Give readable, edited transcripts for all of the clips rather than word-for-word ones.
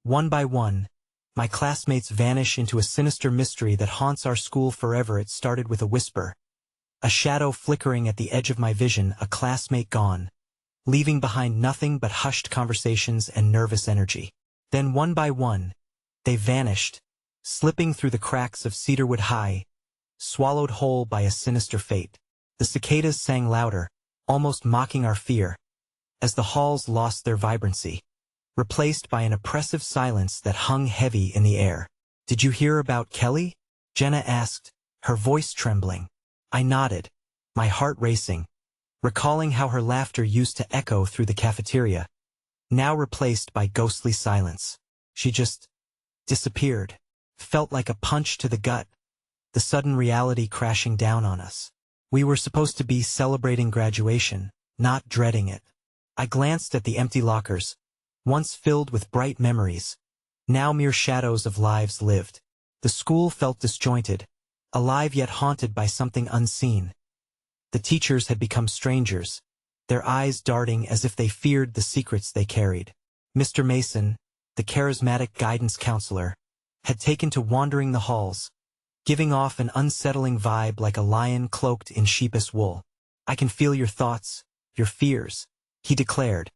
One by one, my classmates vanish into a sinister mystery that haunts our school forever. It started with a whisper, a shadow flickering at the edge of my vision, a classmate gone, leaving behind nothing but hushed conversations and nervous energy. Then one by one, they vanished, slipping through the cracks of Cedarwood High, swallowed whole by a sinister fate. The cicadas sang louder, almost mocking our fear, as the halls lost their vibrancy, replaced by an oppressive silence that hung heavy in the air. "Did you hear about Kelly?" Jenna asked, her voice trembling. I nodded, my heart racing, recalling how her laughter used to echo through the cafeteria, now replaced by ghostly silence. She just disappeared. Felt like a punch to the gut, the sudden reality crashing down on us. We were supposed to be celebrating graduation, not dreading it. I glanced at the empty lockers, once filled with bright memories, now mere shadows of lives lived. The school felt disjointed, alive yet haunted by something unseen. The teachers had become strangers, their eyes darting as if they feared the secrets they carried. Mr. Mason, the charismatic guidance counselor, had taken to wandering the halls, giving off an unsettling vibe like a lion cloaked in sheepish wool. "I can feel your thoughts, your fears," he declared,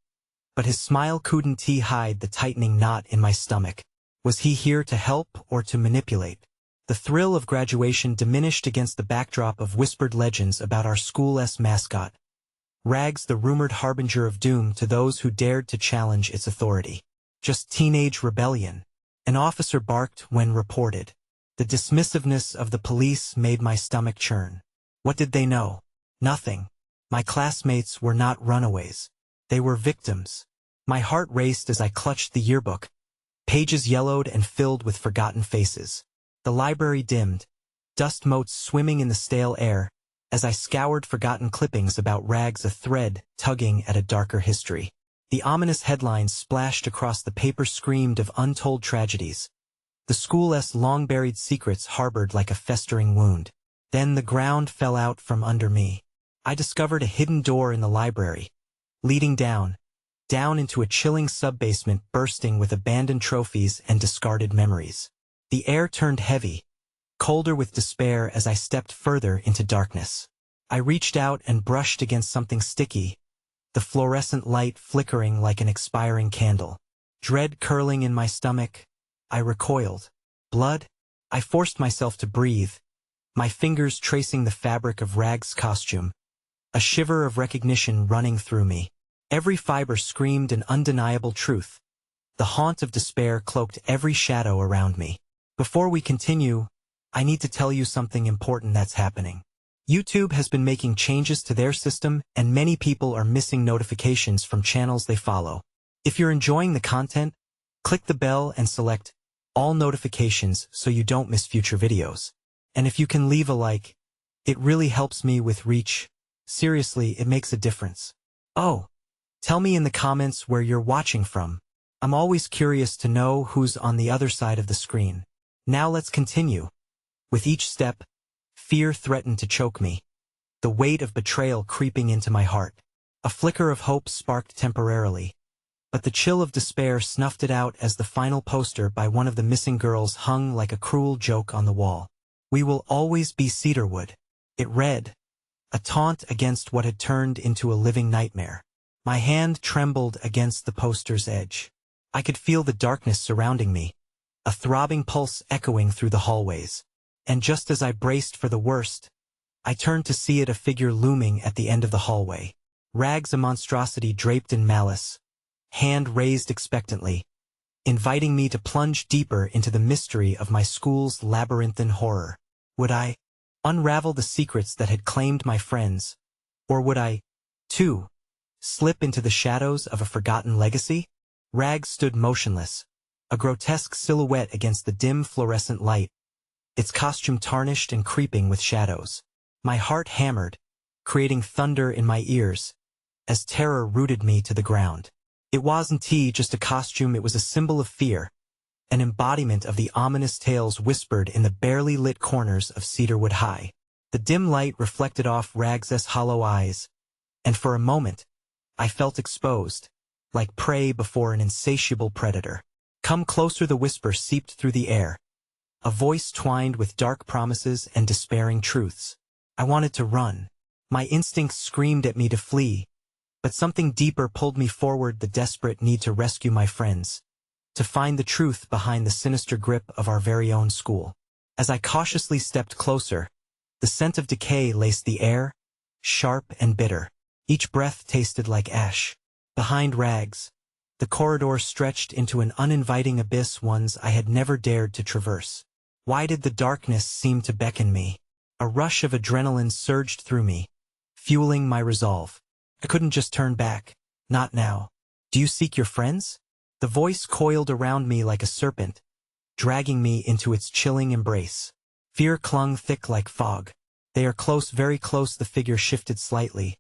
but his smile couldn't hide the tightening knot in my stomach. Was he here to help or to manipulate? The thrill of graduation diminished against the backdrop of whispered legends about our school's mascot, Rags, the rumored harbinger of doom to those who dared to challenge its authority. Just teenage rebellion. An officer barked when reported. The dismissiveness of the police made my stomach churn. What did they know? Nothing. My classmates were not runaways. They were victims. My heart raced as I clutched the yearbook, pages yellowed and filled with forgotten faces. The library dimmed, dust motes swimming in the stale air, as I scoured forgotten clippings about Rags, a thread tugging at a darker history. The ominous headlines splashed across the paper screamed of untold tragedies. The school's long-buried secrets harbored like a festering wound. Then the ground fell out from under me. I discovered a hidden door in the library, leading down into a chilling sub-basement bursting with abandoned trophies and discarded memories. The air turned heavy, colder with despair as I stepped further into darkness. I reached out and brushed against something sticky, the fluorescent light flickering like an expiring candle. Dread curling in my stomach, I recoiled. Blood? I forced myself to breathe, my fingers tracing the fabric of Rag's costume, a shiver of recognition running through me. Every fiber screamed an undeniable truth. The haunt of despair cloaked every shadow around me. Before we continue, I need to tell you something important that's happening. YouTube has been making changes to their system, and many people are missing notifications from channels they follow. If you're enjoying the content, click the bell and select all notifications so you don't miss future videos. And if you can leave a like, it really helps me with reach. Seriously, it makes a difference. Oh, tell me in the comments where you're watching from. I'm always curious to know who's on the other side of the screen. Now let's continue. With each step, fear threatened to choke me, the weight of betrayal creeping into my heart. A flicker of hope sparked temporarily, but the chill of despair snuffed it out as the final poster by one of the missing girls hung like a cruel joke on the wall. "We will always be Cedarwood," it read, a taunt against what had turned into a living nightmare. My hand trembled against the poster's edge. I could feel the darkness surrounding me, a throbbing pulse echoing through the hallways. And just as I braced for the worst, I turned to see it, a figure looming at the end of the hallway. Rags, a monstrosity draped in malice, hand raised expectantly, inviting me to plunge deeper into the mystery of my school's labyrinthine horror. Would I unravel the secrets that had claimed my friends, or would I, too, slip into the shadows of a forgotten legacy? Rags stood motionless, a grotesque silhouette against the dim fluorescent light, its costume tarnished and creeping with shadows. My heart hammered, creating thunder in my ears, as terror rooted me to the ground. It wasn't just a costume, it was a symbol of fear, an embodiment of the ominous tales whispered in the barely lit corners of Cedarwood High. The dim light reflected off Rags's hollow eyes, and for a moment, I felt exposed, like prey before an insatiable predator. Come closer, the whisper seeped through the air. A voice twined with dark promises and despairing truths. I wanted to run. My instincts screamed at me to flee. But something deeper pulled me forward, the desperate need to rescue my friends. To find the truth behind the sinister grip of our very own school. As I cautiously stepped closer, the scent of decay laced the air, sharp and bitter. Each breath tasted like ash. Behind rags, the corridor stretched into an uninviting abyss, ones I had never dared to traverse. Why did the darkness seem to beckon me? A rush of adrenaline surged through me, fueling my resolve. I couldn't just turn back. Not now. Do you seek your friends? The voice coiled around me like a serpent, dragging me into its chilling embrace. Fear clung thick like fog. They are close, very close. The figure shifted slightly,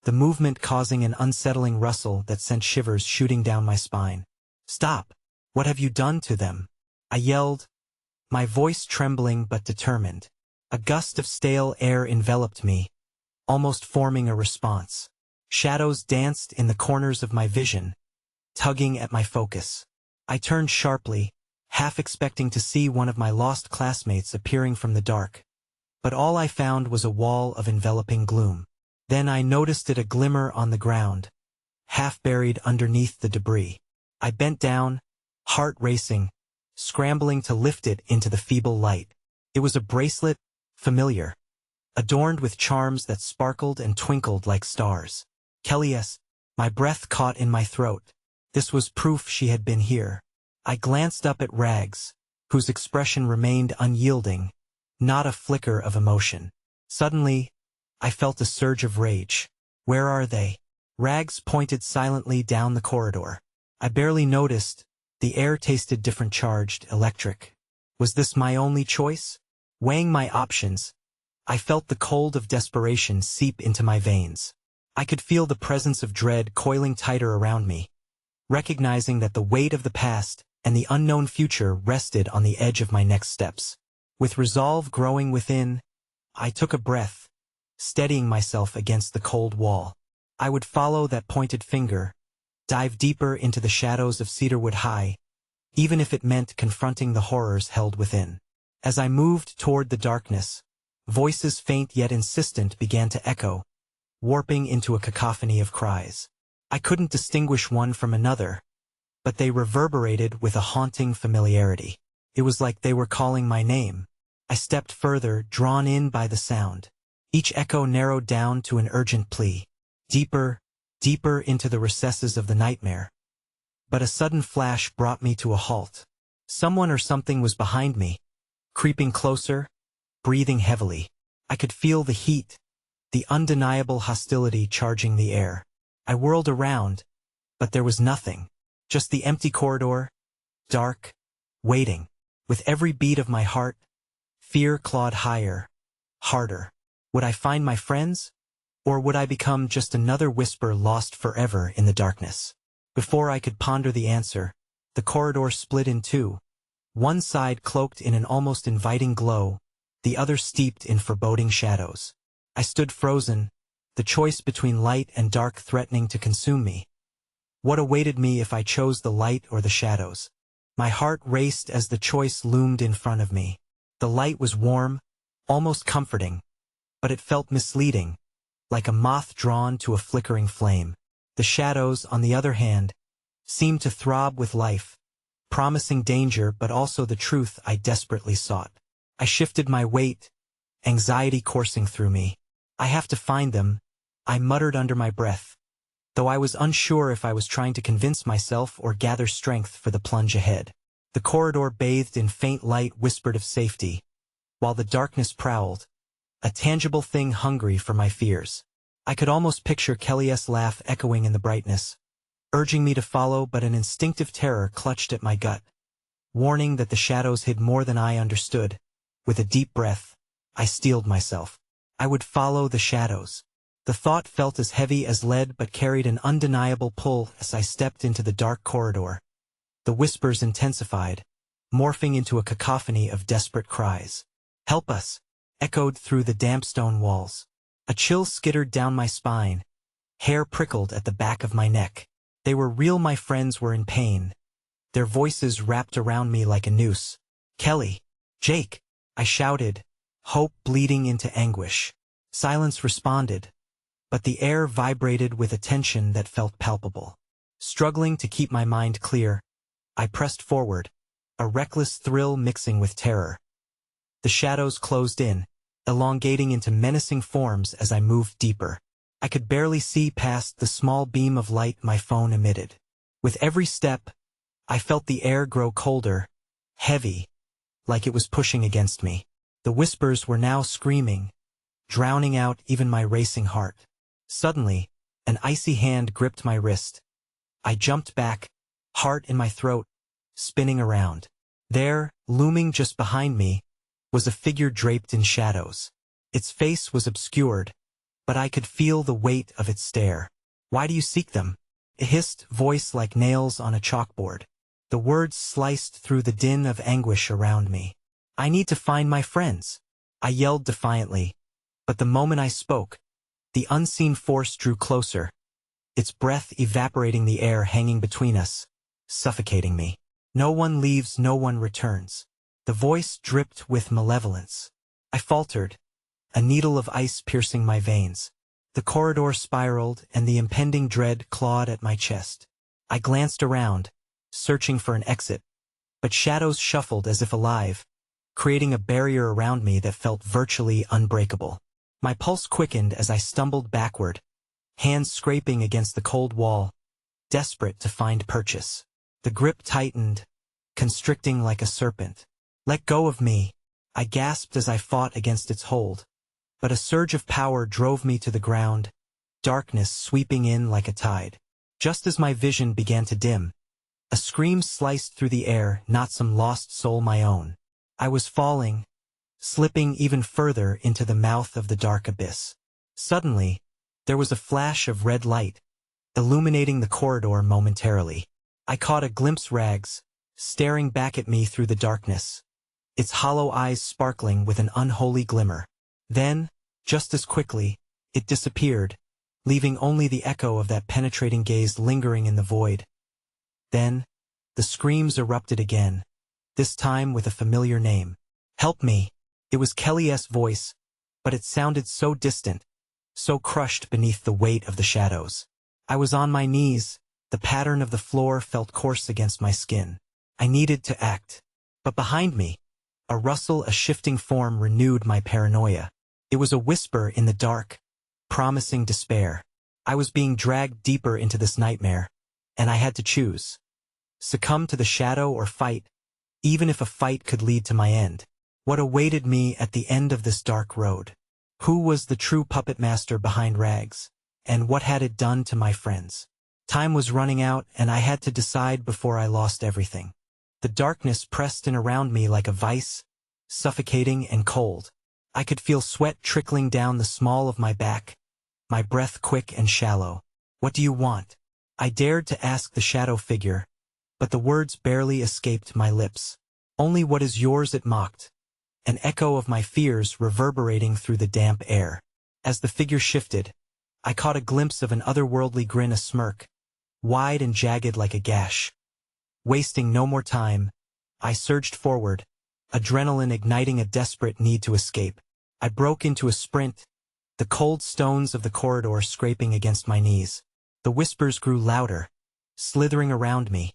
the movement causing an unsettling rustle that sent shivers shooting down my spine. Stop! What have you done to them? I yelled, my voice trembling but determined. A gust of stale air enveloped me, almost forming a response. Shadows danced in the corners of my vision, tugging at my focus. I turned sharply, half expecting to see one of my lost classmates appearing from the dark. But all I found was a wall of enveloping gloom. Then I noticed it, a glimmer on the ground, half buried underneath the debris. I bent down, heart racing, scrambling to lift it into the feeble light. It was a bracelet, familiar, adorned with charms that sparkled and twinkled like stars. Kelly's, my breath caught in my throat. This was proof she had been here. I glanced up at Rags, whose expression remained unyielding, not a flicker of emotion. Suddenly, I felt a surge of rage. Where are they? Rags pointed silently down the corridor. I barely noticed. The air tasted different, charged, electric. Was this my only choice? Weighing my options, I felt the cold of desperation seep into my veins. I could feel the presence of dread coiling tighter around me, recognizing that the weight of the past and the unknown future rested on the edge of my next steps. With resolve growing within, I took a breath, steadying myself against the cold wall. I would follow that pointed finger, dive deeper into the shadows of Cedarwood High, even if it meant confronting the horrors held within. As I moved toward the darkness, voices faint yet insistent began to echo, warping into a cacophony of cries. I couldn't distinguish one from another, but they reverberated with a haunting familiarity. It was like they were calling my name. I stepped further, drawn in by the sound. Each echo narrowed down to an urgent plea. Deeper, deeper into the recesses of the nightmare. But a sudden flash brought me to a halt. Someone or something was behind me, creeping closer, breathing heavily. I could feel the heat, the undeniable hostility charging the air. I whirled around, but there was nothing. Just the empty corridor, dark, waiting. With every beat of my heart, fear clawed higher, harder. Would I find my friends? Or would I become just another whisper lost forever in the darkness? Before I could ponder the answer, the corridor split in two. One side cloaked in an almost inviting glow, the other steeped in foreboding shadows. I stood frozen, the choice between light and dark threatening to consume me. What awaited me if I chose the light or the shadows? My heart raced as the choice loomed in front of me. The light was warm, almost comforting, but it felt misleading, like a moth drawn to a flickering flame. The shadows, on the other hand, seemed to throb with life, promising danger but also the truth I desperately sought. I shifted my weight, anxiety coursing through me. I have to find them, I muttered under my breath, though I was unsure if I was trying to convince myself or gather strength for the plunge ahead. The corridor bathed in faint light whispered of safety, while the darkness prowled, a tangible thing hungry for my fears. I could almost picture Kelly's laugh echoing in the brightness, urging me to follow, but an instinctive terror clutched at my gut, warning that the shadows hid more than I understood. With a deep breath, I steeled myself. I would follow the shadows. The thought felt as heavy as lead but carried an undeniable pull as I stepped into the dark corridor. The whispers intensified, morphing into a cacophony of desperate cries. "Help us!" echoed through the damp stone walls. A chill skittered down my spine. Hair prickled at the back of my neck. They were real, my friends were in pain, their voices wrapped around me like a noose. "Kelly! Jake!" I shouted, hope bleeding into anguish. Silence responded, but the air vibrated with a tension that felt palpable. Struggling to keep my mind clear, I pressed forward, a reckless thrill mixing with terror. The shadows closed in, elongating into menacing forms as I moved deeper. I could barely see past the small beam of light my phone emitted. With every step, I felt the air grow colder, heavy, like it was pushing against me. The whispers were now screaming, drowning out even my racing heart. Suddenly, an icy hand gripped my wrist. I jumped back, heart in my throat, spinning around. There, looming just behind me, was a figure draped in shadows. Its face was obscured, but I could feel the weight of its stare. "Why do you seek them?" It hissed, voice like nails on a chalkboard. The words sliced through the din of anguish around me. "I need to find my friends," I yelled defiantly. But the moment I spoke, the unseen force drew closer, its breath evaporating the air hanging between us, suffocating me. "No one leaves, no one returns." The voice dripped with malevolence. I faltered, a needle of ice piercing my veins. The corridor spiraled, and the impending dread clawed at my chest. I glanced around, searching for an exit, but shadows shuffled as if alive, creating a barrier around me that felt virtually unbreakable. My pulse quickened as I stumbled backward, hands scraping against the cold wall, desperate to find purchase. The grip tightened, constricting like a serpent. "Let go of me," I gasped as I fought against its hold. But a surge of power drove me to the ground, darkness sweeping in like a tide. Just as my vision began to dim, a scream sliced through the air, not some lost soul my own. I was falling, slipping even further into the mouth of the dark abyss. Suddenly, there was a flash of red light, illuminating the corridor momentarily. I caught a glimpse Rags, staring back at me through the darkness, its hollow eyes sparkling with an unholy glimmer. Then, just as quickly, it disappeared, leaving only the echo of that penetrating gaze lingering in the void. Then, the screams erupted again, this time with a familiar name. "Help me!" It was Kelly's voice, but it sounded so distant, so crushed beneath the weight of the shadows. I was on my knees, the pattern of the floor felt coarse against my skin. I needed to act. But behind me, a rustle, a shifting form renewed my paranoia. It was a whisper in the dark, promising despair. I was being dragged deeper into this nightmare, and I had to choose. Succumb to the shadow or fight, even if a fight could lead to my end. What awaited me at the end of this dark road? Who was the true puppet master behind Rags? And what had it done to my friends? Time was running out, and I had to decide before I lost everything. The darkness pressed in around me like a vice, suffocating and cold. I could feel sweat trickling down the small of my back, my breath quick and shallow. "What do you want?" I dared to ask the shadow figure, but the words barely escaped my lips. "Only what is yours," it mocked, an echo of my fears reverberating through the damp air. As the figure shifted, I caught a glimpse of an otherworldly grin, a smirk, wide and jagged like a gash. Wasting no more time, I surged forward, adrenaline igniting a desperate need to escape. I broke into a sprint, the cold stones of the corridor scraping against my knees. The whispers grew louder, slithering around me,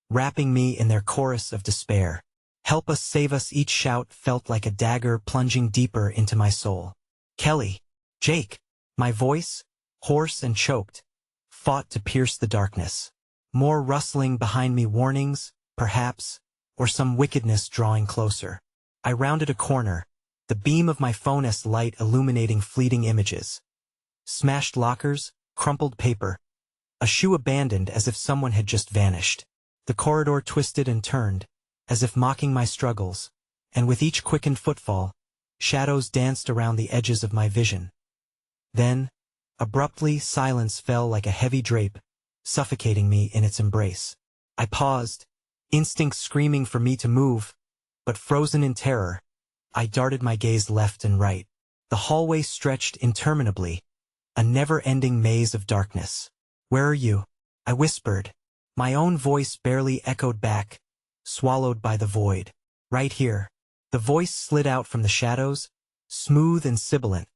wrapping me in their chorus of despair. "Help us, save us!" Each shout felt like a dagger plunging deeper into my soul. "Kelly! Jake!" My voice, hoarse and choked, fought to pierce the darkness. More rustling behind me, warnings, perhaps, or some wickedness drawing closer. I rounded a corner, the beam of my phone's light illuminating fleeting images. Smashed lockers, crumpled paper, a shoe abandoned as if someone had just vanished. The corridor twisted and turned, as if mocking my struggles, and with each quickened footfall, shadows danced around the edges of my vision. Then, abruptly, silence fell like a heavy drape, suffocating me in its embrace. I paused, instinct screaming for me to move, but frozen in terror, I darted my gaze left and right. The hallway stretched interminably, a never-ending maze of darkness. "Where are you?" I whispered, My own voice barely echoed back, swallowed by the void. Right here. The voice slid out from the shadows, smooth and sibilant,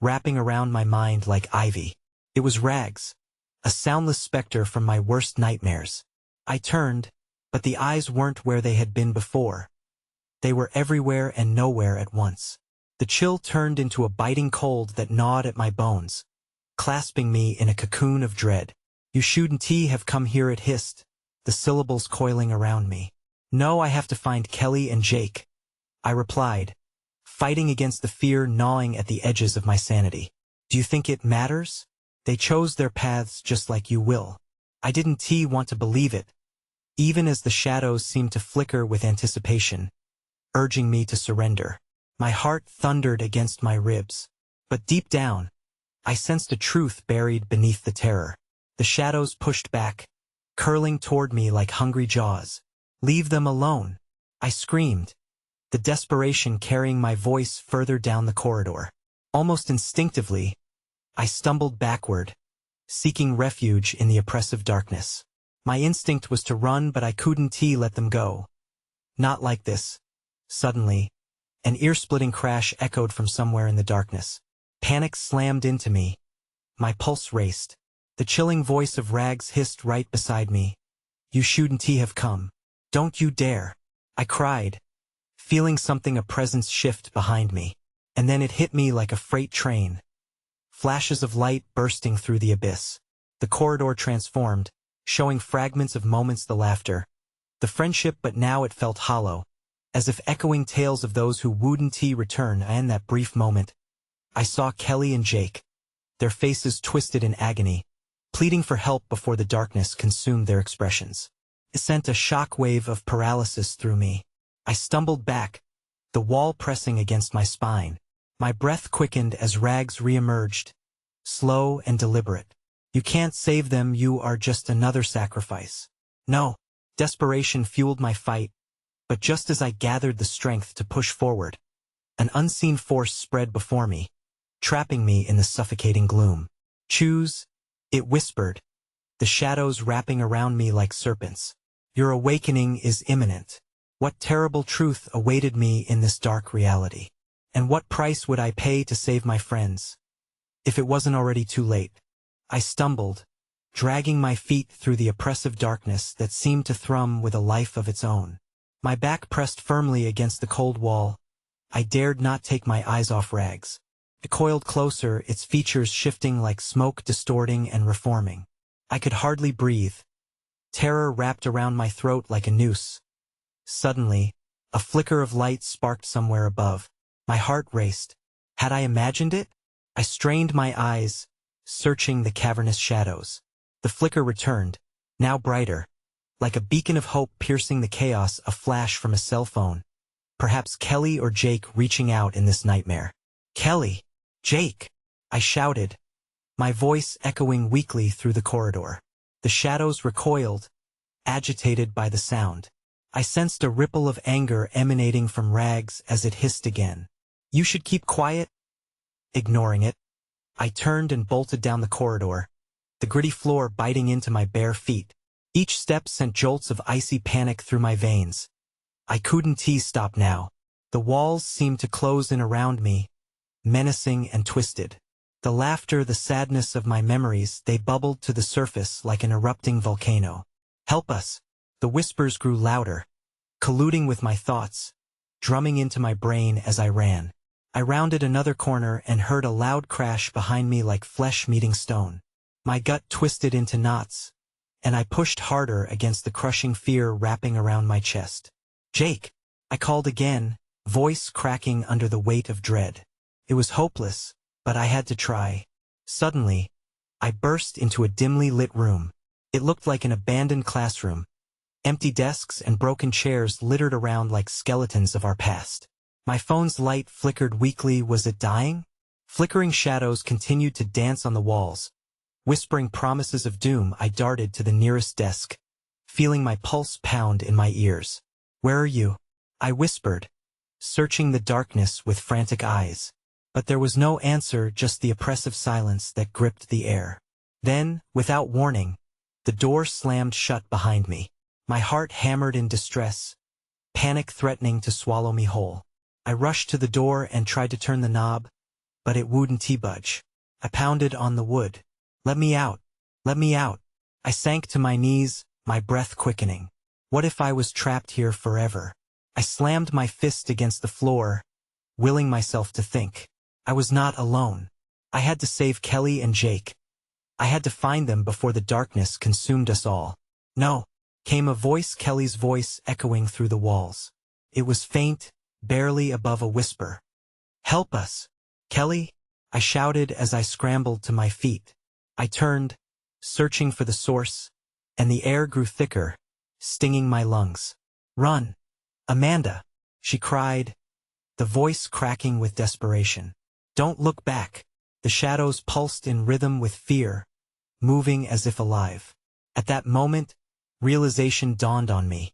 wrapping around my mind like ivy. It was Rags, a soundless specter from my worst nightmares. I turned, but the eyes weren't where they had been before. They were everywhere and nowhere at once. The chill turned into a biting cold that gnawed at my bones, clasping me in a cocoon of dread. You shouldn't have come here, it hissed, the syllables coiling around me. No, I have to find Kelly and Jake, I replied, fighting against the fear gnawing at the edges of my sanity. Do you think it matters? They chose their paths just like you will. I didn't want to believe it, even as the shadows seemed to flicker with anticipation, urging me to surrender. My heart thundered against my ribs. But deep down, I sensed a truth buried beneath the terror. The shadows pushed back, curling toward me like hungry jaws. Leave them alone, I screamed, the desperation carrying my voice further down the corridor. Almost instinctively, I stumbled backward, seeking refuge in the oppressive darkness. My instinct was to run, but I couldn't let them go. Not like this. Suddenly, an ear-splitting crash echoed from somewhere in the darkness. Panic slammed into me. My pulse raced. The chilling voice of Rags hissed right beside me. You shouldn't have come. Don't you dare. I cried, feeling a presence shift behind me. And then it hit me like a freight train. Flashes of light bursting through the abyss. The corridor transformed, showing fragments of moments, the laughter, the friendship, but now it felt hollow, as if echoing tales of those who wouldn't return. And in that brief moment, I saw Kelly and Jake, their faces twisted in agony, pleading for help before the darkness consumed their expressions. It sent a shockwave of paralysis through me. I stumbled back, the wall pressing against my spine. My breath quickened as Rags re-emerged, slow and deliberate. You can't save them, you are just another sacrifice. No. Desperation fueled my fight, but just as I gathered the strength to push forward, an unseen force spread before me, trapping me in the suffocating gloom. Choose, it whispered, the shadows wrapping around me like serpents. Your awakening is imminent. What terrible truth awaited me in this dark reality? And what price would I pay to save my friends, if it wasn't already too late? I stumbled, dragging my feet through the oppressive darkness that seemed to thrum with a life of its own. My back pressed firmly against the cold wall. I dared not take my eyes off Rags. It coiled closer, its features shifting like smoke, distorting and reforming. I could hardly breathe. Terror wrapped around my throat like a noose. Suddenly, a flicker of light sparked somewhere above. My heart raced. Had I imagined it? I strained my eyes, searching the cavernous shadows. The flicker returned, now brighter, like a beacon of hope piercing the chaos, a flash from a cell phone. Perhaps Kelly or Jake reaching out in this nightmare. Kelly! Jake! I shouted, my voice echoing weakly through the corridor. The shadows recoiled, agitated by the sound. I sensed a ripple of anger emanating from Rags as it hissed again. You should keep quiet. Ignoring it, I turned and bolted down the corridor, the gritty floor biting into my bare feet. Each step sent jolts of icy panic through my veins. I couldn't stop now. The walls seemed to close in around me, menacing and twisted. The laughter, the sadness of my memories, they bubbled to the surface like an erupting volcano. Help us! The whispers grew louder, colluding with my thoughts, drumming into my brain as I ran. I rounded another corner and heard a loud crash behind me like flesh meeting stone. My gut twisted into knots, and I pushed harder against the crushing fear wrapping around my chest. Jake! I called again, voice cracking under the weight of dread. It was hopeless, but I had to try. Suddenly, I burst into a dimly lit room. It looked like an abandoned classroom. Empty desks and broken chairs littered around like skeletons of our past. My phone's light flickered weakly. Was it dying? Flickering shadows continued to dance on the walls. Whispering promises of doom, I darted to the nearest desk, feeling my pulse pound in my ears. Where are you? I whispered, searching the darkness with frantic eyes. But there was no answer, just the oppressive silence that gripped the air. Then, without warning, The door slammed shut behind me. My heart hammered in distress, panic threatening to swallow me whole. I rushed to the door and tried to turn the knob, but it wouldn't budge. I pounded on the wood. Let me out! Let me out! I sank to my knees, my breath quickening. What if I was trapped here forever? I slammed my fist against the floor, willing myself to think. I was not alone. I had to save Kelly and Jake. I had to find them before the darkness consumed us all. No, came a voice, Kelly's voice echoing through the walls. It was faint, barely above a whisper. Help us, Kelly! I shouted as I scrambled to my feet. I turned, searching for the source, and the air grew thicker, stinging my lungs. Run! Amanda! She cried, the voice cracking with desperation. Don't look back. The shadows pulsed in rhythm with fear, moving as if alive. At that moment, realization dawned on me.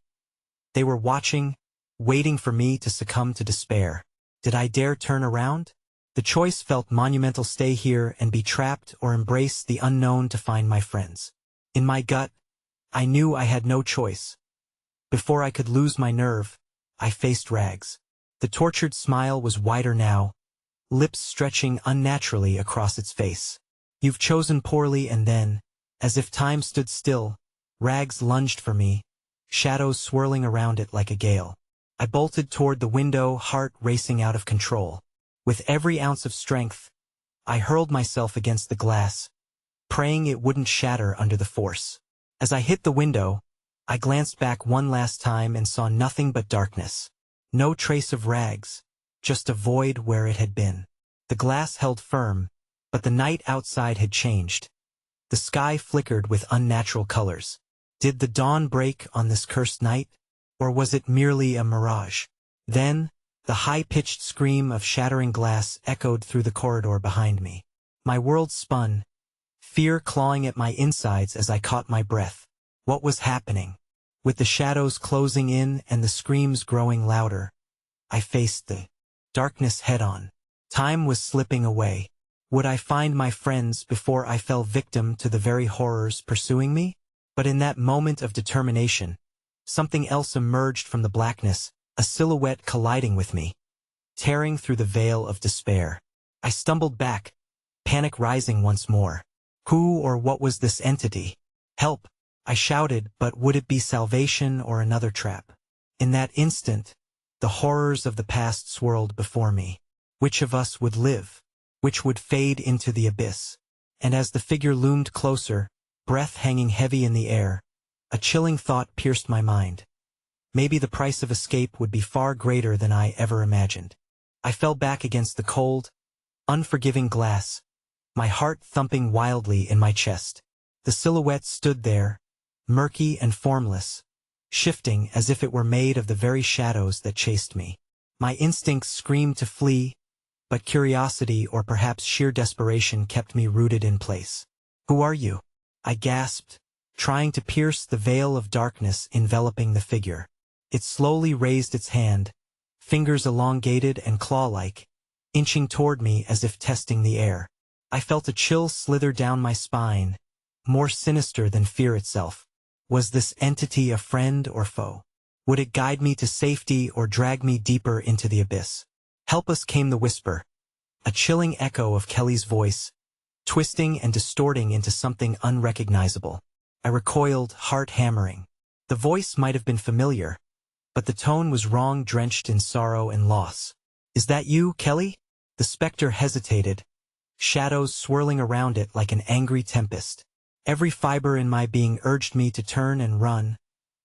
They were watching, waiting for me to succumb to despair. Did I dare turn around? The choice felt monumental: stay here and be trapped, or embrace the unknown to find my friends. In my gut, I knew I had no choice. Before I could lose my nerve, I faced Rags. The tortured smile was wider now, lips stretching unnaturally across its face. You've chosen poorly. And then, as if time stood still, Rags lunged for me, shadows swirling around it like a gale. I bolted toward the window, heart racing out of control. With every ounce of strength, I hurled myself against the glass, praying it wouldn't shatter under the force. As I hit the window, I glanced back one last time and saw nothing but darkness. No trace of Rags, just a void where it had been. The glass held firm, but the night outside had changed. The sky flickered with unnatural colors. Did the dawn break on this cursed night, or was it merely a mirage? Then, the high-pitched scream of shattering glass echoed through the corridor behind me. My world spun, fear clawing at my insides as I caught my breath. What was happening? With the shadows closing in and the screams growing louder, I faced the darkness head-on. Time was slipping away. Would I find my friends before I fell victim to the very horrors pursuing me? But in that moment of determination, something else emerged from the blackness, a silhouette colliding with me, tearing through the veil of despair. I stumbled back, panic rising once more. Who or what was this entity? Help! I shouted, but would it be salvation or another trap? In that instant, the horrors of the past swirled before me. Which of us would live? Which would fade into the abyss? And as the figure loomed closer, breath hanging heavy in the air, a chilling thought pierced my mind. Maybe the price of escape would be far greater than I ever imagined. I fell back against the cold, unforgiving glass, my heart thumping wildly in my chest. The silhouette stood there, murky and formless, shifting as if it were made of the very shadows that chased me. My instincts screamed to flee, but curiosity or perhaps sheer desperation kept me rooted in place. Who are you? I gasped, trying to pierce the veil of darkness enveloping the figure. It slowly raised its hand, fingers elongated and claw-like, inching toward me as if testing the air. I felt a chill slither down my spine, more sinister than fear itself. Was this entity a friend or foe? Would it guide me to safety or drag me deeper into the abyss? Help us, came the whisper, a chilling echo of Kelly's voice, twisting and distorting into something unrecognizable. I recoiled, heart hammering. The voice might have been familiar, but the tone was wrong, drenched in sorrow and loss. Is that you, Kelly? The specter hesitated, shadows swirling around it like an angry tempest. Every fiber in my being urged me to turn and run,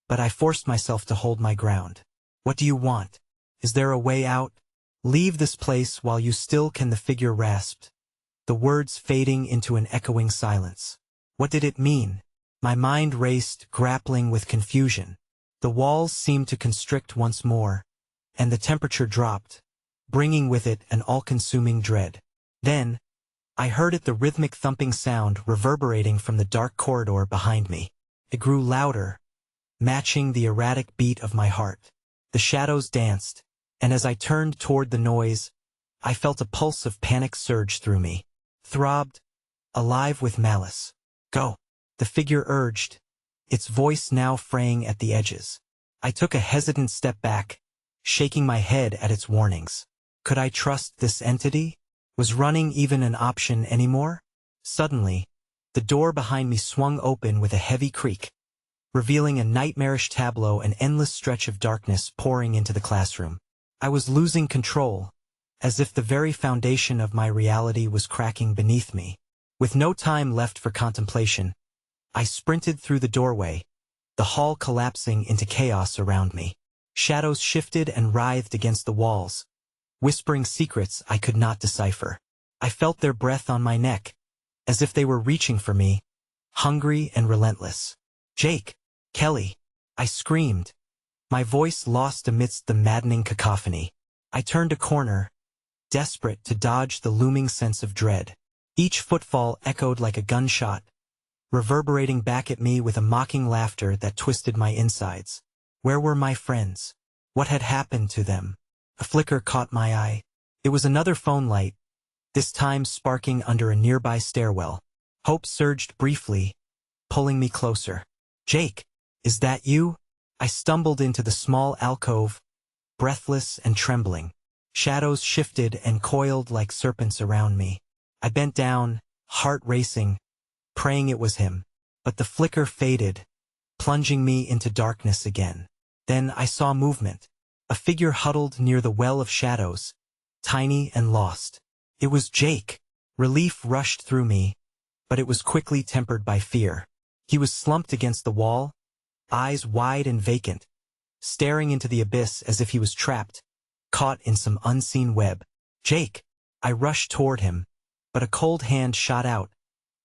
but I forced myself to hold my ground. What do you want? Is there a way out? Leave this place while you still can, the figure rasped, the words fading into an echoing silence. What did it mean? My mind raced, grappling with confusion. The walls seemed to constrict once more, and the temperature dropped, bringing with it an all-consuming dread. Then, I heard it, the rhythmic thumping sound reverberating from the dark corridor behind me. It grew louder, matching the erratic beat of my heart. The shadows danced, and as I turned toward the noise, I felt a pulse of panic surge through me. Throbbed, alive with malice. Go! the figure urged, its voice now fraying at the edges. I took a hesitant step back, shaking my head at its warnings. Could I trust this entity? Was running even an option anymore? Suddenly, the door behind me swung open with a heavy creak, revealing a nightmarish tableau, an endless stretch of darkness pouring into the classroom. I was losing control, as if the very foundation of my reality was cracking beneath me. With no time left for contemplation, I sprinted through the doorway, the hall collapsing into chaos around me. Shadows shifted and writhed against the walls, whispering secrets I could not decipher. I felt their breath on my neck, as if they were reaching for me, hungry and relentless. "Jake! Kelly!" I screamed, my voice lost amidst the maddening cacophony. I turned a corner, desperate to dodge the looming sense of dread. Each footfall echoed like a gunshot, reverberating back at me with a mocking laughter that twisted my insides. Where were my friends? What had happened to them? A flicker caught my eye. It was another phone light, this time sparking under a nearby stairwell. Hope surged briefly, pulling me closer. "Jake, is that you?" I stumbled into the small alcove, breathless and trembling. Shadows shifted and coiled like serpents around me. I bent down, heart racing, praying it was him. But the flicker faded, plunging me into darkness again. Then I saw movement. A figure huddled near the well of shadows, tiny and lost. It was Jake. Relief rushed through me, but it was quickly tempered by fear. He was slumped against the wall, eyes wide and vacant, staring into the abyss as if he was trapped, caught in some unseen web. "Jake!" I rushed toward him, but a cold hand shot out,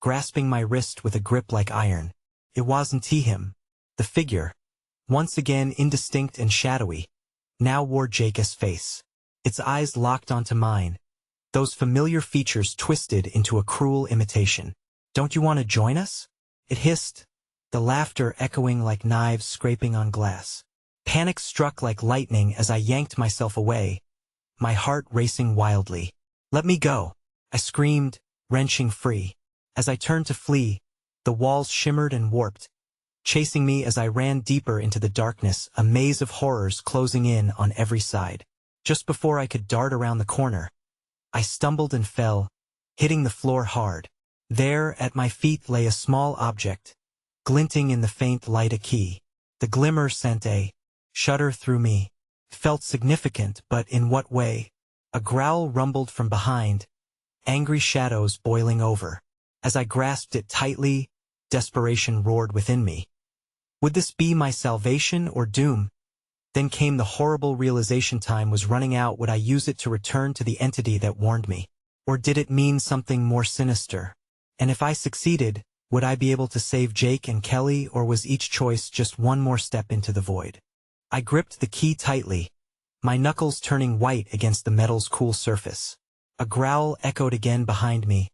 grasping my wrist with a grip like iron. It wasn't him. The figure, once again indistinct and shadowy, now wore Jake's face. Its eyes locked onto mine, those familiar features twisted into a cruel imitation. "Don't you want to join us?" It hissed, the laughter echoing like knives scraping on glass. Panic struck like lightning as I yanked myself away, my heart racing wildly. "Let me go!" I screamed, wrenching free. As I turned to flee, the walls shimmered and warped, chasing me as I ran deeper into the darkness, a maze of horrors closing in on every side. Just before I could dart around the corner, I stumbled and fell, hitting the floor hard. There, at my feet, lay a small object, glinting in the faint light, a key. The glimmer sent a shudder through me. It felt significant, but in what way? A growl rumbled from behind, angry shadows boiling over. As I grasped it tightly, desperation roared within me. Would this be my salvation or doom? Then came the horrible realization: time was running out. Would I use it to return to the entity that warned me? Or did it mean something more sinister? And if I succeeded, would I be able to save Jake and Kelly, or was each choice just one more step into the void? I gripped the key tightly, my knuckles turning white against the metal's cool surface. A growl echoed again behind me,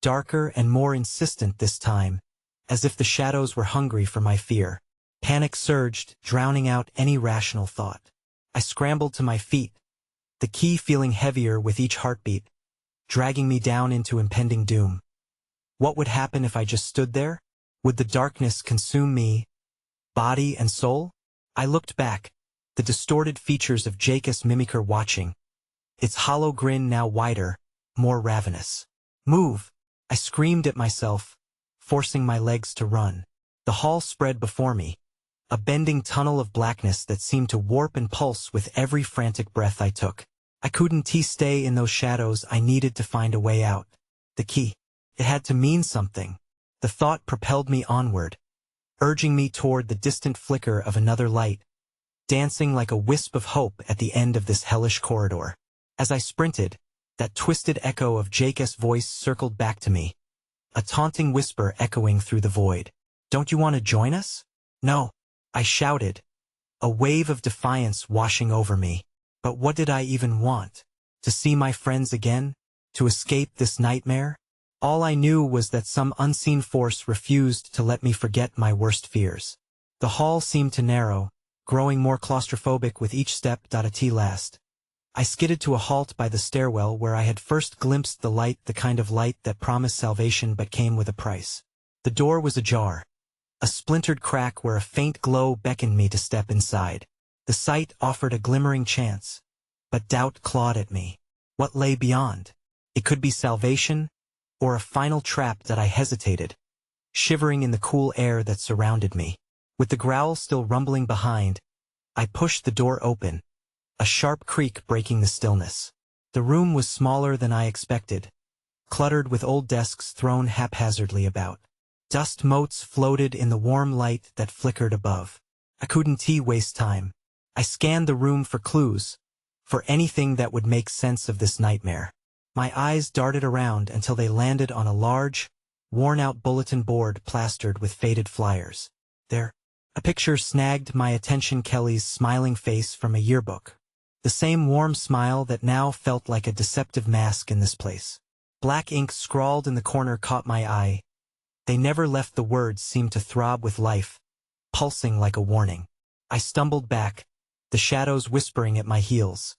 darker and more insistent this time, as if the shadows were hungry for my fear. Panic surged, drowning out any rational thought. I scrambled to my feet, the key feeling heavier with each heartbeat, dragging me down into impending doom. What would happen if I just stood there? Would the darkness consume me, body and soul? I looked back, the distorted features of Jake's mimicker watching, its hollow grin now wider, more ravenous. "Move!" I screamed at myself, forcing my legs to run. The hall spread before me, a bending tunnel of blackness that seemed to warp and pulse with every frantic breath I took. I couldn't stay in those shadows. I needed to find a way out. The key. It had to mean something. The thought propelled me onward, urging me toward the distant flicker of another light, dancing like a wisp of hope at the end of this hellish corridor. As I sprinted, that twisted echo of Jake's voice circled back to me, a taunting whisper echoing through the void. "Don't you want to join us?" "No," I shouted, a wave of defiance washing over me. But what did I even want? To see my friends again? To escape this nightmare? All I knew was that some unseen force refused to let me forget my worst fears. The hall seemed to narrow, growing more claustrophobic with each step. At last, I skidded to a halt by the stairwell where I had first glimpsed the light, the kind of light that promised salvation but came with a price. The door was ajar, a splintered crack where a faint glow beckoned me to step inside. The sight offered a glimmering chance, but doubt clawed at me. What lay beyond? It could be salvation, or a final trap that I hesitated, shivering in the cool air that surrounded me. With the growl still rumbling behind, I pushed the door open, a sharp creak breaking the stillness. The room was smaller than I expected, cluttered with old desks thrown haphazardly about. Dust motes floated in the warm light that flickered above. I couldn't waste time. I scanned the room for clues, for anything that would make sense of this nightmare. My eyes darted around until they landed on a large, worn-out bulletin board plastered with faded flyers. There, a picture snagged my attention: Kelly's smiling face from a yearbook. The same warm smile that now felt like a deceptive mask in this place. Black ink scrawled in the corner caught my eye. They never left. The words seemed to throb with life, pulsing like a warning. I stumbled back, the shadows whispering at my heels.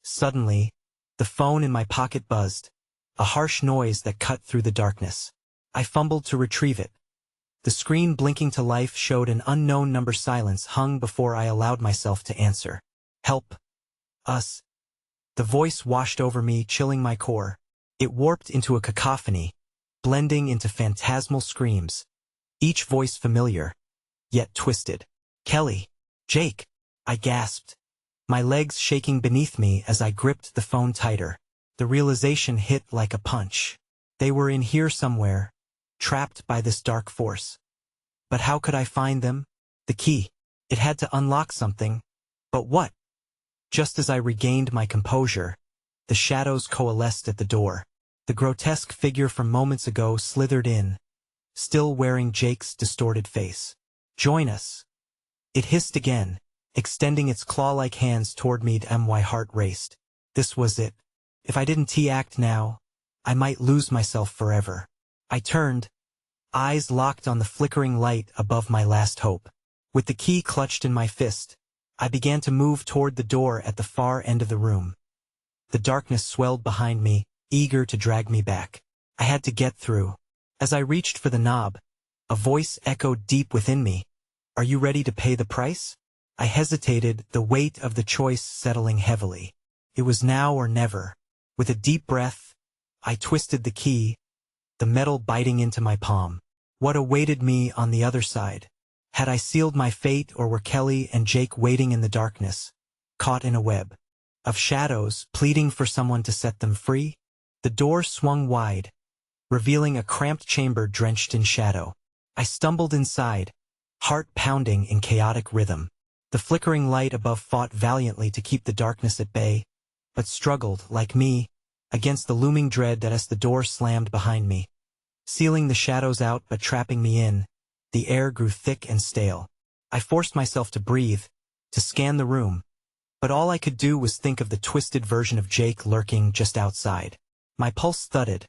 Suddenly, the phone in my pocket buzzed, a harsh noise that cut through the darkness. I fumbled to retrieve it. The screen blinking to life showed an unknown number. Silence hung before I allowed myself to answer. Help. Us. The voice washed over me, chilling my core. It warped into a cacophony, blending into phantasmal screams, each voice familiar, yet twisted. Kelly. Jake. I gasped, my legs shaking beneath me as I gripped the phone tighter. The realization hit like a punch. They were in here somewhere, trapped by this dark force. But how could I find them? The key. It had to unlock something. But what? Just as I regained my composure, the shadows coalesced at the door. The grotesque figure from moments ago slithered in, still wearing Jake's distorted face. Join us. It hissed again, extending its claw-like hands toward me. My heart raced. This was it. If I didn't act now, I might lose myself forever. I turned, eyes locked on the flickering light above my last hope. With the key clutched in my fist, I began to move toward the door at the far end of the room. The darkness swelled behind me, eager to drag me back. I had to get through. As I reached for the knob, a voice echoed deep within me. Are you ready to pay the price? I hesitated, the weight of the choice settling heavily. It was now or never. With a deep breath, I twisted the key, the metal biting into my palm. What awaited me on the other side? Had I sealed my fate, or were Kelly and Jake waiting in the darkness, caught in a web of shadows, pleading for someone to set them free? The door swung wide, revealing a cramped chamber drenched in shadow. I stumbled inside, heart pounding in chaotic rhythm. The flickering light above fought valiantly to keep the darkness at bay, but struggled, like me, against the looming dread that as the door slammed behind me, sealing the shadows out but trapping me in, the air grew thick and stale. I forced myself to breathe, to scan the room, but all I could do was think of the twisted version of Jake lurking just outside. My pulse thudded,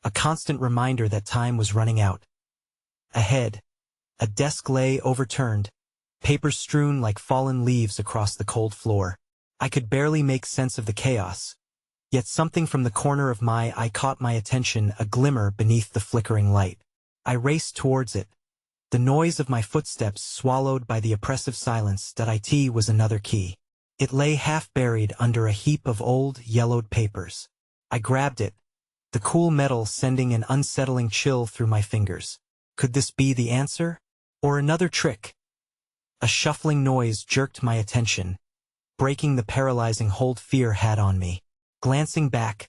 a constant reminder that time was running out. Ahead, a desk lay overturned, papers strewn like fallen leaves across the cold floor. I could barely make sense of the chaos, yet something from the corner of my eye caught my attention, a glimmer beneath the flickering light. I raced towards it, the noise of my footsteps swallowed by the oppressive silence. It was another key. It lay half-buried under a heap of old, yellowed papers. I grabbed it, the cool metal sending an unsettling chill through my fingers. Could this be the answer? Or another trick? A shuffling noise jerked my attention, breaking the paralyzing hold fear had on me. Glancing back,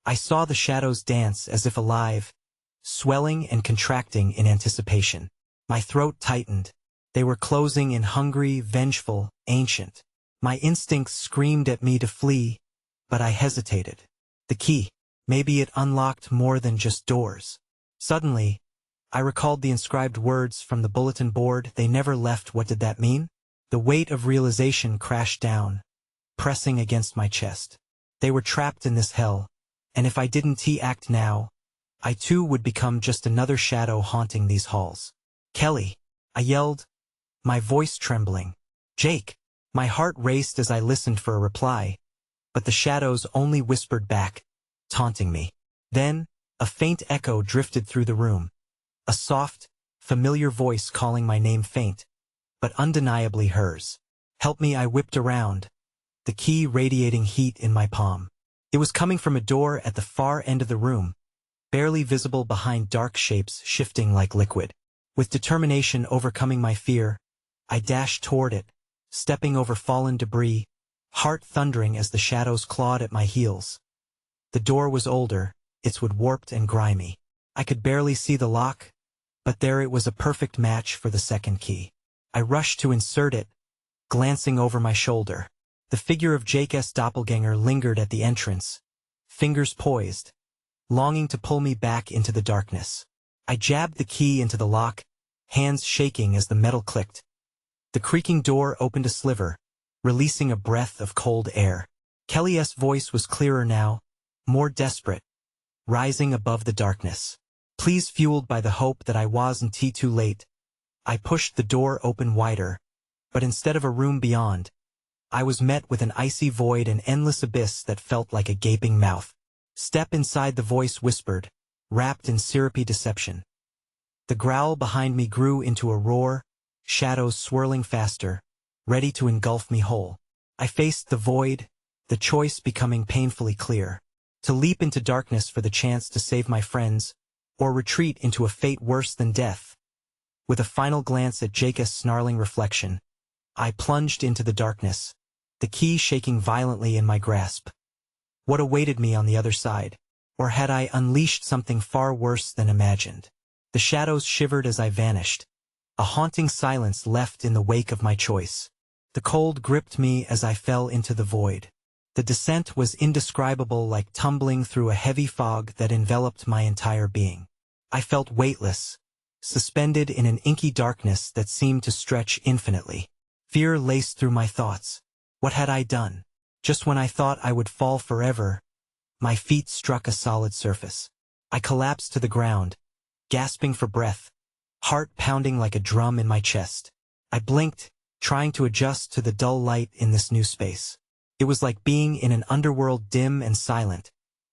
I saw the shadows dance as if alive, swelling and contracting in anticipation. My throat tightened. They were closing in, hungry, vengeful, ancient. My instincts screamed at me to flee, but I hesitated. The key. Maybe it unlocked more than just doors. Suddenly, I recalled the inscribed words from the bulletin board. They never left. What did that mean? The weight of realization crashed down, pressing against my chest. They were trapped in this hell, and if I didn't act now, I too would become just another shadow haunting these halls. Kelly, I yelled, my voice trembling. Jake. My heart raced as I listened for a reply, but the shadows only whispered back, taunting me. Then, a faint echo drifted through the room. A soft, familiar voice calling my name, faint, but undeniably hers. "Help me," I whipped around, the key radiating heat in my palm. It was coming from a door at the far end of the room, barely visible behind dark shapes shifting like liquid. With determination overcoming my fear, I dashed toward it, stepping over fallen debris, heart thundering as the shadows clawed at my heels. The door was older, its wood warped and grimy. I could barely see the lock, but there it was, a perfect match for the second key. I rushed to insert it, glancing over my shoulder. The figure of Jake's doppelganger lingered at the entrance, fingers poised, longing to pull me back into the darkness. I jabbed the key into the lock, hands shaking as the metal clicked. The creaking door opened a sliver, releasing a breath of cold air. Kelly's voice was clearer now, more desperate, rising above the darkness. "Please," fueled by the hope that I wasn't too late. I pushed the door open wider, but instead of a room beyond, I was met with an icy void, an endless abyss that felt like a gaping mouth. "Step inside," the voice whispered, wrapped in syrupy deception. The growl behind me grew into a roar, shadows swirling faster, ready to engulf me whole. I faced the void, the choice becoming painfully clear. To leap into darkness for the chance to save my friends, or retreat into a fate worse than death. With a final glance at Jake's snarling reflection, I plunged into the darkness, the key shaking violently in my grasp. What awaited me on the other side? Or had I unleashed something far worse than imagined? The shadows shivered as I vanished, a haunting silence left in the wake of my choice. The cold gripped me as I fell into the void. The descent was indescribable, like tumbling through a heavy fog that enveloped my entire being. I felt weightless, suspended in an inky darkness that seemed to stretch infinitely. Fear laced through my thoughts. What had I done? Just when I thought I would fall forever, my feet struck a solid surface. I collapsed to the ground, gasping for breath, heart pounding like a drum in my chest. I blinked, trying to adjust to the dull light in this new space. It was like being in an underworld dim and silent,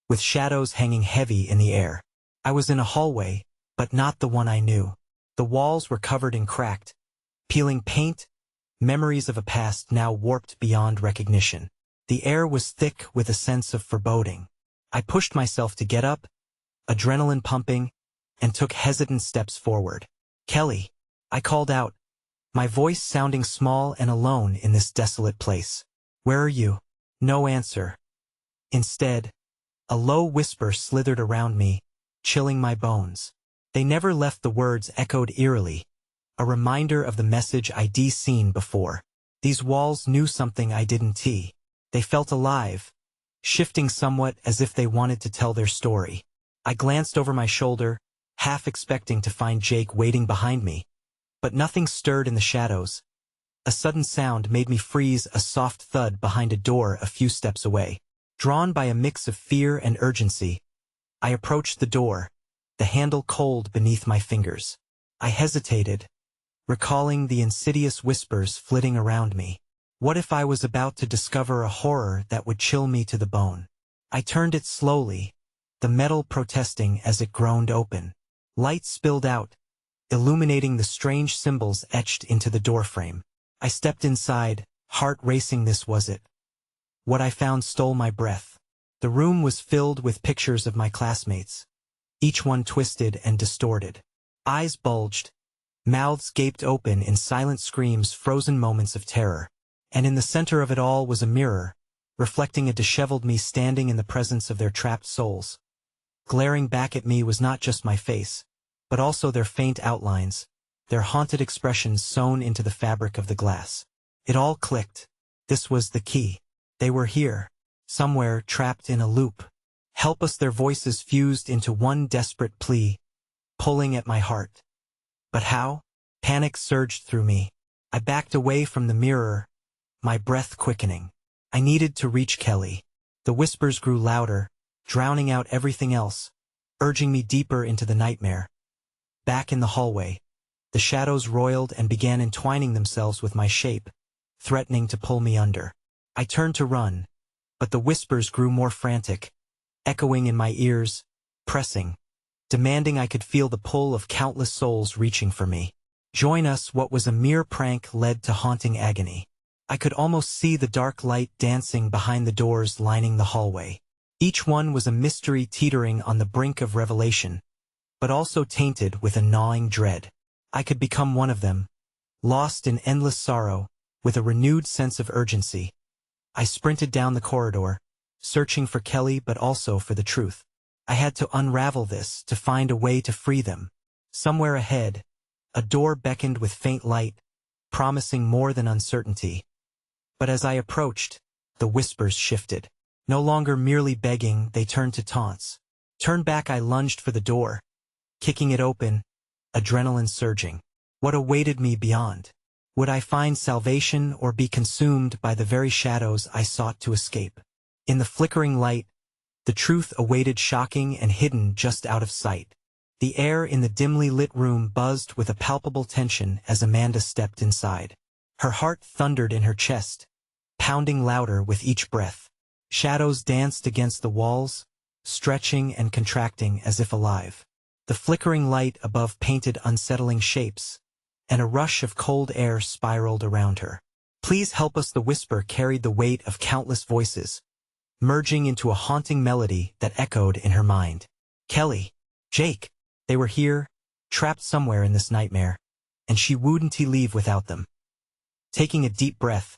with shadows hanging heavy in the air. I was in a hallway, but not the one I knew. The walls were covered in cracked, peeling paint, memories of a past now warped beyond recognition. The air was thick with a sense of foreboding. I pushed myself to get up, adrenaline pumping, and took hesitant steps forward. "Kelly," I called out, my voice sounding small and alone in this desolate place. "Where are you?" No answer. Instead, a low whisper slithered around me, chilling my bones. They never left, the words echoed eerily, a reminder of the message I'd seen before. These walls knew something I didn't. They felt alive, shifting somewhat as if they wanted to tell their story. I glanced over my shoulder, half expecting to find Jake waiting behind me. But nothing stirred in the shadows. A sudden sound made me freeze, a soft thud behind a door a few steps away. Drawn by a mix of fear and urgency, I approached the door, the handle cold beneath my fingers. I hesitated, recalling the insidious whispers flitting around me. What if I was about to discover a horror that would chill me to the bone? I turned it slowly, the metal protesting as it groaned open. Light spilled out, illuminating the strange symbols etched into the doorframe. I stepped inside, heart racing. This was it. What I found stole my breath. The room was filled with pictures of my classmates, each one twisted and distorted. Eyes bulged, mouths gaped open in silent screams, frozen moments of terror. And in the center of it all was a mirror, reflecting a disheveled me standing in the presence of their trapped souls. Glaring back at me was not just my face, but also their faint outlines, their haunted expressions sewn into the fabric of the glass. It all clicked. This was the key. They were here, somewhere trapped in a loop. "Help us," their voices fused into one desperate plea, pulling at my heart. But how? Panic surged through me. I backed away from the mirror, my breath quickening. I needed to reach Kelly. The whispers grew louder, drowning out everything else, urging me deeper into the nightmare. Back in the hallway, the shadows roiled and began entwining themselves with my shape, threatening to pull me under. I turned to run, but the whispers grew more frantic, echoing in my ears, pressing, demanding I could feel the pull of countless souls reaching for me. Join us. What was a mere prank led to haunting agony. I could almost see the dark light dancing behind the doors lining the hallway. Each one was a mystery teetering on the brink of revelation, but also tainted with a gnawing dread. I could become one of them, lost in endless sorrow, with a renewed sense of urgency. I sprinted down the corridor, searching for Kelly but also for the truth. I had to unravel this, to find a way to free them. Somewhere ahead, a door beckoned with faint light, promising more than uncertainty. But as I approached, the whispers shifted. No longer merely begging, they turned to taunts. Turn back. I lunged for the door, kicking it open, adrenaline surging. What awaited me beyond? Would I find salvation or be consumed by the very shadows I sought to escape? In the flickering light, the truth awaited, shocking and hidden just out of sight. The air in the dimly lit room buzzed with a palpable tension as Amanda stepped inside. Her heart thundered in her chest, pounding louder with each breath. Shadows danced against the walls, stretching and contracting as if alive. The flickering light above painted unsettling shapes, and a rush of cold air spiraled around her. Please help us. The whisper carried the weight of countless voices, merging into a haunting melody that echoed in her mind. Kelly, Jake, they were here, trapped somewhere in this nightmare, and she wouldn't leave without them. Taking a deep breath,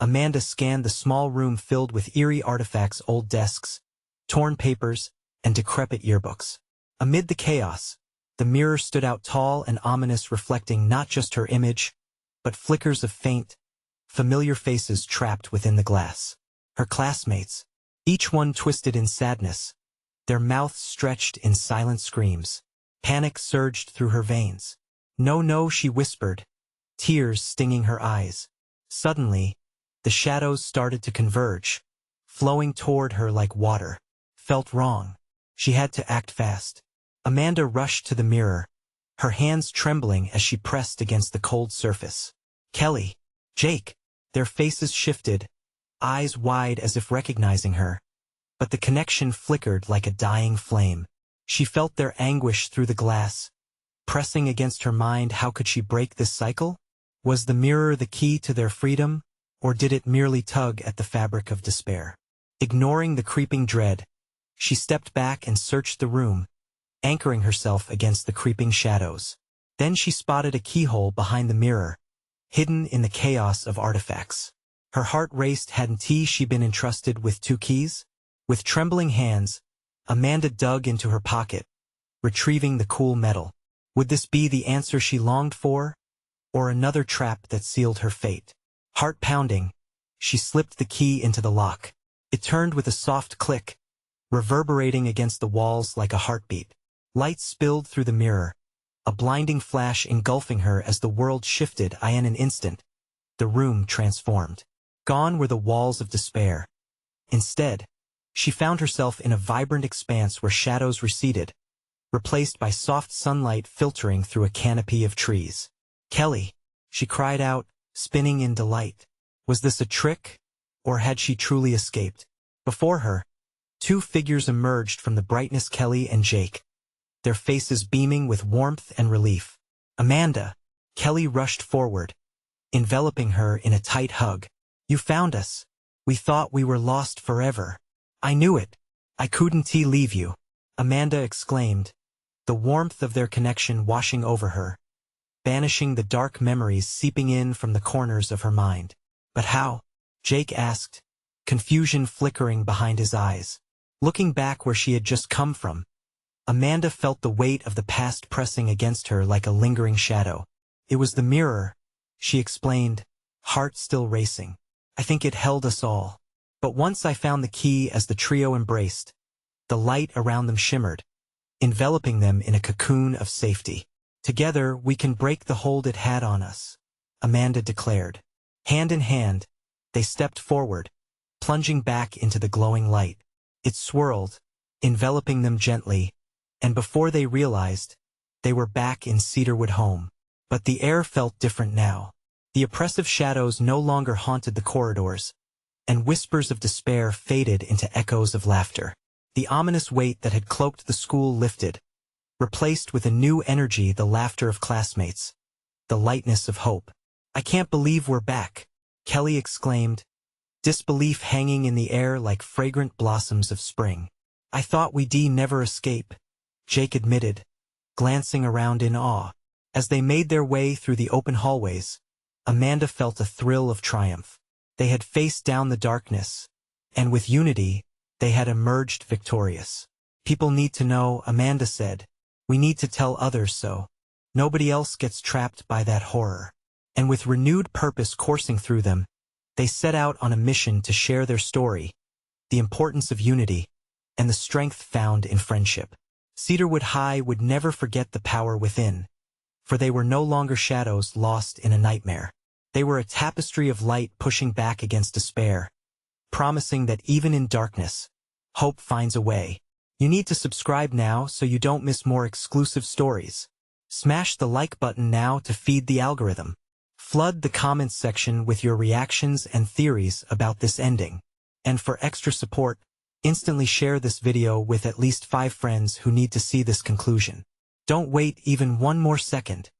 Amanda scanned the small room filled with eerie artifacts, old desks, torn papers, and decrepit yearbooks. Amid the chaos, the mirror stood out tall and ominous, reflecting not just her image, but flickers of faint, familiar faces trapped within the glass. Her classmates, each one twisted in sadness, their mouths stretched in silent screams. Panic surged through her veins. No, no, she whispered, tears stinging her eyes. Suddenly, the shadows started to converge, flowing toward her like water. Felt wrong. She had to act fast. Amanda rushed to the mirror, her hands trembling as she pressed against the cold surface. Kelly, Jake, their faces shifted, eyes wide as if recognizing her. But the connection flickered like a dying flame. She felt their anguish through the glass, pressing against her mind. How could she break this cycle? Was the mirror the key to their freedom, or did it merely tug at the fabric of despair? Ignoring the creeping dread, she stepped back and searched the room, anchoring herself against the creeping shadows. Then she spotted a keyhole behind the mirror, hidden in the chaos of artifacts. Her heart raced. Hadn't she been entrusted with 2 keys? With trembling hands, Amanda dug into her pocket, retrieving the cool metal. Would this be the answer she longed for, or another trap that sealed her fate? Heart pounding, she slipped the key into the lock. It turned with a soft click, reverberating against the walls like a heartbeat. Light spilled through the mirror, a blinding flash engulfing her as the world shifted. In an instant, the room transformed. Gone were the walls of despair. Instead, she found herself in a vibrant expanse where shadows receded, replaced by soft sunlight filtering through a canopy of trees. Kelly, she cried out, spinning in delight. Was this a trick, or had she truly escaped? Before her, 2 figures emerged from the brightness. Kelly and Jake, their faces beaming with warmth and relief. Amanda, Kelly rushed forward, enveloping her in a tight hug. You found us. We thought we were lost forever. I knew it. I couldn't leave you, Amanda exclaimed, the warmth of their connection washing over her, banishing the dark memories seeping in from the corners of her mind. But how? Jake asked, confusion flickering behind his eyes. Looking back where she had just come from, Amanda felt the weight of the past pressing against her like a lingering shadow. It was the mirror, she explained, heart still racing. I think it held us all. But once I found the key. As the trio embraced, the light around them shimmered, enveloping them in a cocoon of safety. Together we can break the hold it had on us, Amanda declared. Hand in hand, they stepped forward, plunging back into the glowing light. It swirled, enveloping them gently, and before they realized, they were back in Cedarwood home. But the air felt different now. The oppressive shadows no longer haunted the corridors, and whispers of despair faded into echoes of laughter. The ominous weight that had cloaked the school lifted, replaced with a new energy, the laughter of classmates, the lightness of hope. "I can't believe we're back," Kelly exclaimed, disbelief hanging in the air like fragrant blossoms of spring. "I thought we'd never escape," Jake admitted, glancing around in awe. As they made their way through the open hallways, Amanda felt a thrill of triumph. They had faced down the darkness, and with unity, they had emerged victorious. "People need to know," Amanda said. "We need to tell others so nobody else gets trapped by that horror." And with renewed purpose coursing through them, they set out on a mission to share their story, the importance of unity, and the strength found in friendship. Cedarwood High would never forget the power within, for they were no longer shadows lost in a nightmare. They were a tapestry of light pushing back against despair, promising that even in darkness, hope finds a way. You need to subscribe now so you don't miss more exclusive stories. Smash the like button now to feed the algorithm. Flood the comments section with your reactions and theories about this ending. And for extra support, instantly share this video with at least 5 friends who need to see this conclusion. Don't wait even one more second.